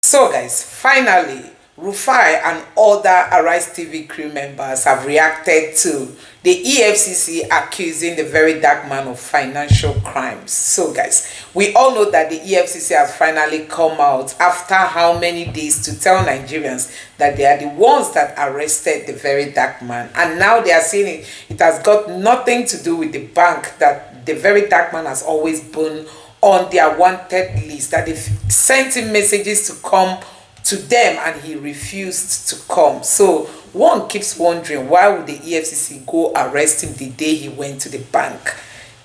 So guys, finally, Rufai and other Arise TV crew members have reacted to the EFCC accusing the Verydarkman of financial crimes. So guys, we all know that the EFCC has finally come out after how many days to tell Nigerians that they are the ones that arrested the Verydarkman, and now they are saying it has got nothing to do with the bank that the Verydarkman has always been on their wanted list, that they sent him messages to come to them and he refused to come. So one keeps wondering, why would the EFCC go arrest him the day he went to the bank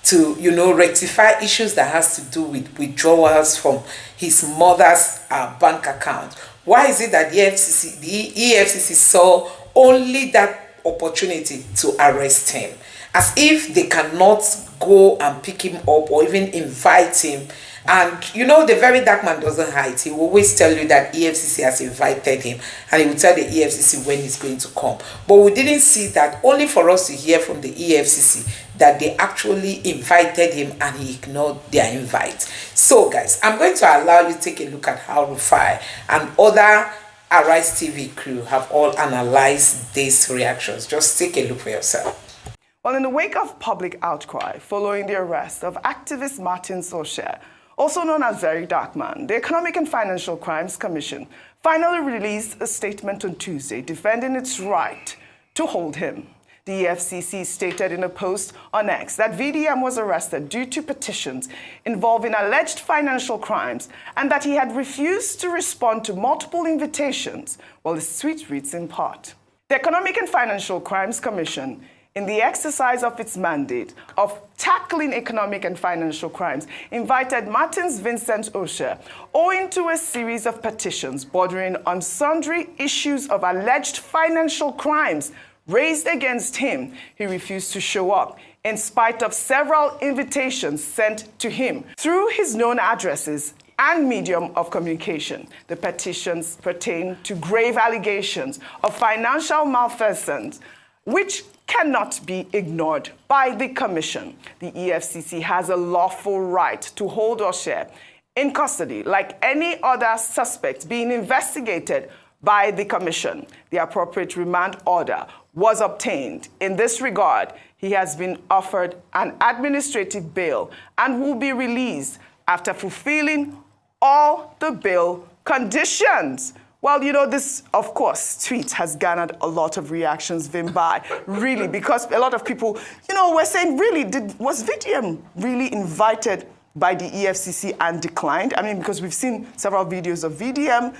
to, rectify issues that has to do with withdrawals from his mother's bank account? Why is it that the EFCC saw only that opportunity to arrest him, as if they cannot go and pick him up or even invite him? And the Verydarkman doesn't hide. He will always tell you that EFCC has invited him, and he will tell the EFCC when he's going to come. But we didn't see that, only for us to hear from the EFCC that they actually invited him and he ignored their invite. So guys, I'm going to allow you to take a look at how Rufai and other Arise TV crew have all analyzed these reactions. Just take a look for yourself. Well, in the wake of public outcry following the arrest of activist Martin Socher, also known as Verydarkman, the Economic and Financial Crimes Commission finally released a statement on Tuesday defending its right to hold him. The EFCC stated in a post on X that VDM was arrested due to petitions involving alleged financial crimes and that he had refused to respond to multiple invitations. Well, the tweet reads in part: the Economic and Financial Crimes Commission, in the exercise of its mandate of tackling economic and financial crimes, invited Martins Vincent Socher owing to a series of petitions bordering on sundry issues of alleged financial crimes raised against him. He refused to show up in spite of several invitations sent to him through his known addresses and medium of communication. The petitions pertain to grave allegations of financial malfeasance, which cannot be ignored by the Commission. The EFCC has a lawful right to hold Socher in custody like any other suspect being investigated by the Commission. The appropriate remand order was obtained. In this regard, he has been offered an administrative bail and will be released after fulfilling all the bail conditions. Well, this, of course, tweet has garnered a lot of reactions, Vimbai, really, because a lot of people, were saying, really, was VDM really invited by the EFCC and declined? I mean, because we've seen several videos of VDM,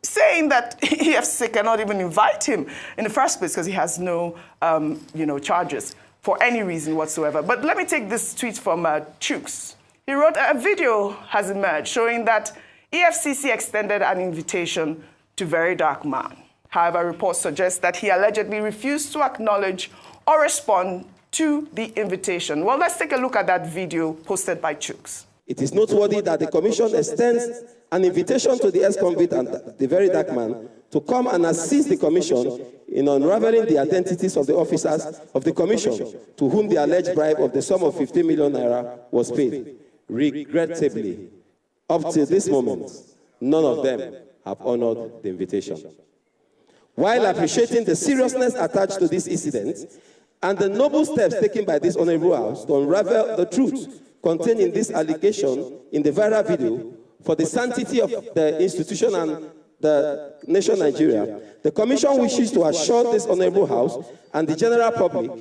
saying that EFCC cannot even invite him in the first place because he has no, charges for any reason whatsoever. But let me take this tweet from Chooks. He wrote, a video has emerged showing that EFCC extended an invitation to Verydarkman. However, reports suggest that he allegedly refused to acknowledge or respond to the invitation. Well, let's take a look at that video posted by Chooks. It is noteworthy that the Commission extends an invitation to the ex-convict and the Verydarkman to come and assist the Commission in unraveling the identities of the officers of the Commission to whom the alleged bribe of the sum of 50 million naira was paid. Regrettably, up to this moment, none of them have honored the invitation. While appreciating the seriousness attached to this incident and the noble steps taken by this Honorable House to unravel the truth contained in this allegation in the viral video for the sanctity of the institution and the nation Nigeria, the Commission wishes to assure this Honorable House and the general public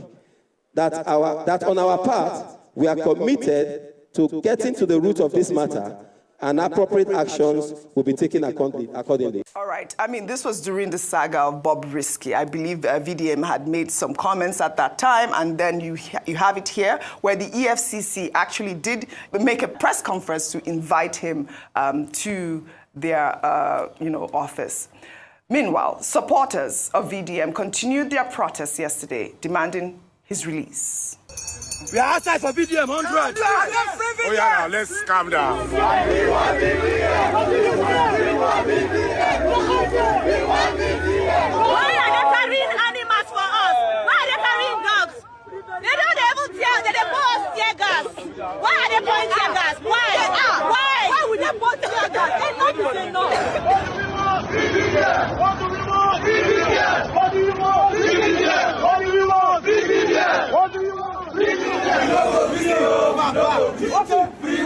that on our part, we are committed to getting to the root of this matter, and appropriate actions will be taken accordingly. All right. I mean, this was during the saga of Bob Risky. I believe VDM had made some comments at that time, and then you have it here, where the EFCC actually did make a press conference to invite him to their office. Meanwhile, supporters of VDM continued their protests yesterday, demanding his release. We are outside for VDM 100. Oh yeah, now let's calm down. Why are they carrying animals for us? Why are they carrying dogs? They don't even tear, they pour tear gas. Why are they pouring tear gas? Why? Why would they pour tear gas? Enough is enough. Free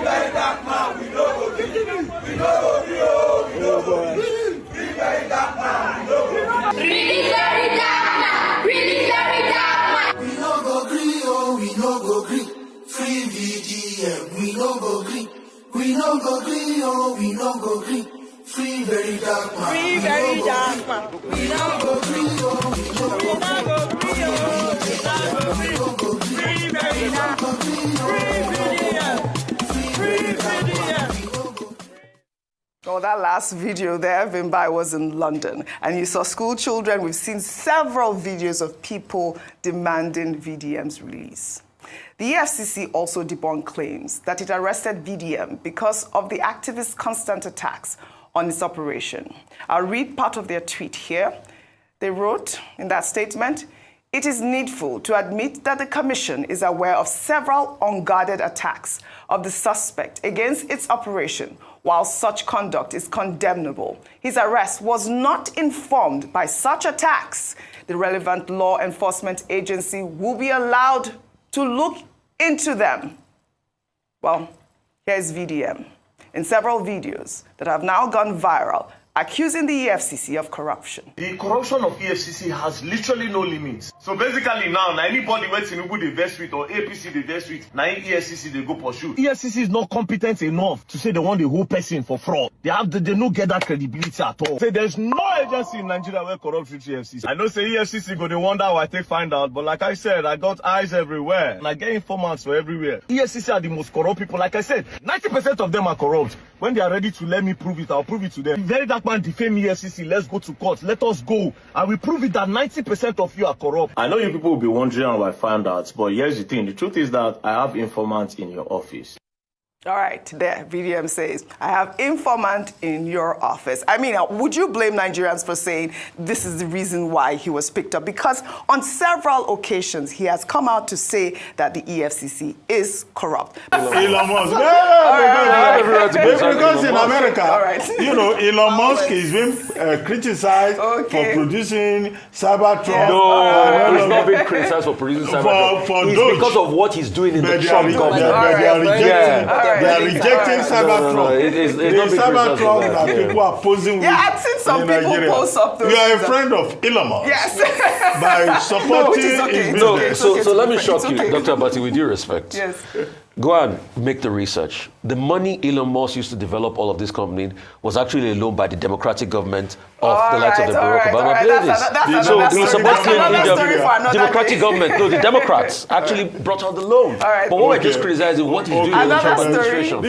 Verydarkman, we no go gree. We no go gree, oh, we no go gree. Free Verydarkman, we no go gree. Free Verydarkman, free Verydarkman. We no go gree, oh, we no go gree. Free VDM, we no go gree. We no go gree, oh, we no go gree. Free Verydarkman, Free Verydarkman. we no go gree, oh, we no go gree. Free Verydarkman. Oh, that last video there, Vimbai, was in London, and you saw school children. We've seen several videos of people demanding VDM's release. The Efcc also debunked claims that it arrested VDM because of the activists' constant attacks on its operation. I'll read part of their tweet here. They wrote in that statement, "It is needful to admit that the Commission is aware of several unguarded attacks of the suspect against its operation. While such conduct is condemnable, his arrest was not informed by such attacks. The relevant law enforcement agency will be allowed to look into them." Well, here's VDM in several videos that have now gone viral, accusing the EFCC of corruption. The corruption of EFCC has literally no limits. So basically now anybody where Tinubu they vex with or APC they vex with, now EFCC they go pursue. EFCC is not competent enough to say they want the whole person for fraud. They don't get that credibility at all. Say there's no agency in Nigeria where corrupt reach EFCC. I know say EFCC go they wonder how I take find out, but like I said, I got eyes everywhere and I get informants for everywhere. EFCC are the most corrupt people. Like I said, 90% of them are corrupt. When they are ready to let me prove it, I'll prove it to them. Verydarkman defame EFCC, let's go to court, let us go. I will prove it that 90% of you are corrupt. I know you people will be wondering how I found out, but here's the thing. The truth is that I have informants in your office. All right, there, VDM says, "I have informant in your office." I mean, would you blame Nigerians for saying this is the reason why he was picked up? Because on several occasions, he has come out to say that the EFCC is corrupt. Elon Musk. Because in America, you know, Elon Musk is being criticized for producing Cybertruck. No, he's not being criticized for producing Cybertruck. It's because of what he's doing in the Trump government. They are rejecting Cybertruck. The Cybertruck that people are posing with. Yeah, I've seen some people post up those. You are a friend of Elon Musk. Yes. By supporting his business. So let me shock you, Dr. Abati, with due respect. Yes. Go and make the research. The money Elon Musk used to develop all of this company was actually a loan by the Democratic government of the likes of the Barack Obama. So he supports the Democratic government. No, the Democrats actually brought out the loan. But what we're just criticizing what he's doing in the Trump administration.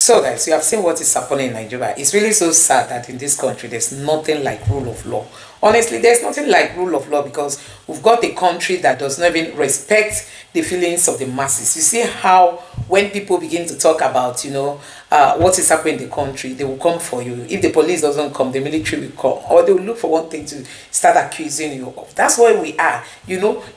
So guys, you have seen what is happening in Nigeria. It's really so sad that in this country there's nothing like rule of law. Honestly, there's nothing like rule of law because we've got a country that does not even respect the feelings of the masses. You see how when people begin to talk about, what is happening in the country, they will come for you. If the police doesn't come, the military will come, or they will look for one thing to start accusing you of. That's why we are.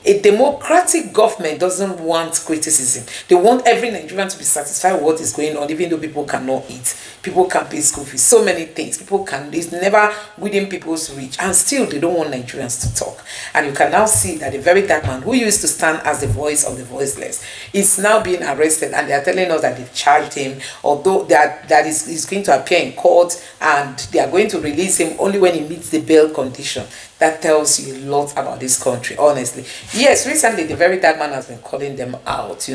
A democratic government doesn't want criticism. They want every Nigerian to be satisfied with what is going on, even though people cannot eat, people can't pay school fees, so many things. It's never within people's reach, and still they don't want Nigerians to talk. And you can now see that the Verydarkman, who used to stand as the voice of the voiceless, is now being arrested, and they are telling us that they've charged him, although that is going to appear in court and they are going to release him only when he meets the bail condition. That tells you a lot about this country, honestly. Yes, recently the Verydarkman has been calling them out,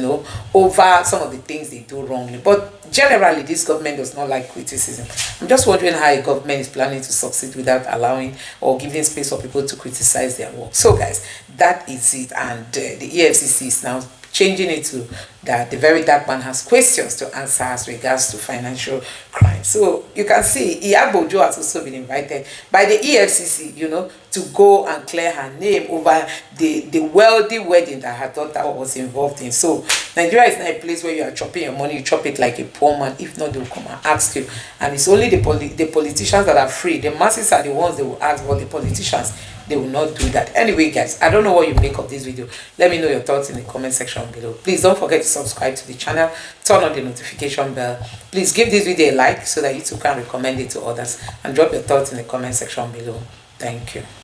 over some of the things they do wrongly. But generally, this government does not like criticism. I'm just wondering how a government is planning to succeed without allowing or giving space for people to criticize their work. So guys, that is it. And the EFCC is now changing it to that the Verydarkman has questions to answer as regards to financial crime. So you can see Iyabojo has also been invited by the EFCC, to go and clear her name over the wealthy wedding that her daughter was involved in. So Nigeria is not a place where you are chopping your money, you chop it like a poor man. If not, they will come and ask you. And it's only the politicians that are free. The masses are the ones they will ask, but the politicians, they will not do that. Anyway, guys, I don't know what you make of this video. Let me know your thoughts in the comment section below. Please don't forget to subscribe to the channel, turn on the notification bell. Please give this video a like so that YouTube can recommend it to others, and drop your thoughts in the comment section below. Thank you.